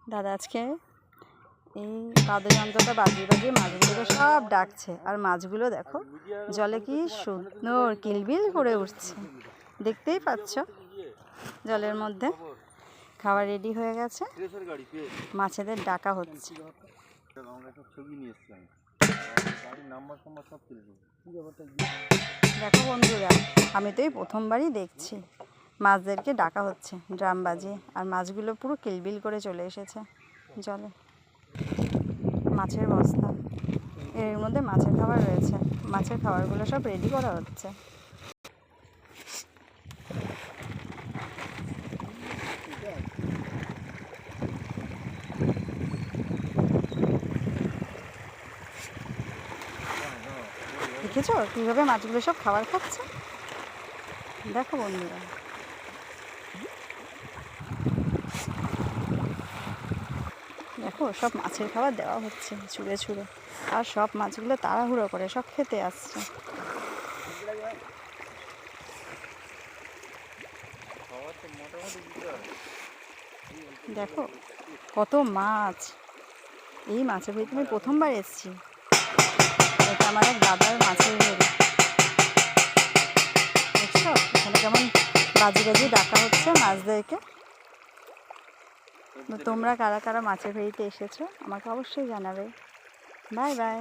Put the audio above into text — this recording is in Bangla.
দাদা আজকে এই বাদ্যযন্ত্রটা বাজিয়ে বাজিয়ে মাছগুলোকে সব ডাকছে। আর মাছগুলো দেখো জলে কি সুন্দর কিলবিল করে উঠছে, দেখতেই পাচ্ছ। জলের মধ্যে খাবার রেডি হয়ে গেছে, মাছেদের ডাকা হচ্ছে। দেখো বন্ধুরা, আমি তো এই প্রথমবারই দেখছি মাছদেরকে ডাকা হচ্ছে ড্রাম বাজিয়ে। আর মাছগুলো পুরো কিলবিল করে চলে এসেছে জলে। মাছের বস্তা, এর মধ্যে মাছের খাবার রয়েছে। মাছের খাবারগুলো সব রেডি করা হচ্ছে। দেখেছো কীভাবে মাছগুলো সব খাবার খাচ্ছে? দেখো বন্ধুরা, দেখো সব মাছের খাবার দেওয়া হচ্ছে ছুঁড়ে ছুঁড়ে। আর সব মাছগুলো তাড়াহুড়ো করে সব খেতে আসছে। দেখো কত মাছ! এই মাছের ভেতরে আমি প্রথমবার এসেছি। এটা আমার এক দাদার মাছের ভেড়ি। দেখছো এখানে কেমন বাজি বাজি ডাকা হচ্ছে মাছদেরকে। তোমরা কারা কারা মাছের ভেড়িতে এসেছো আমাকে অবশ্যই জানাবে। Bye bye.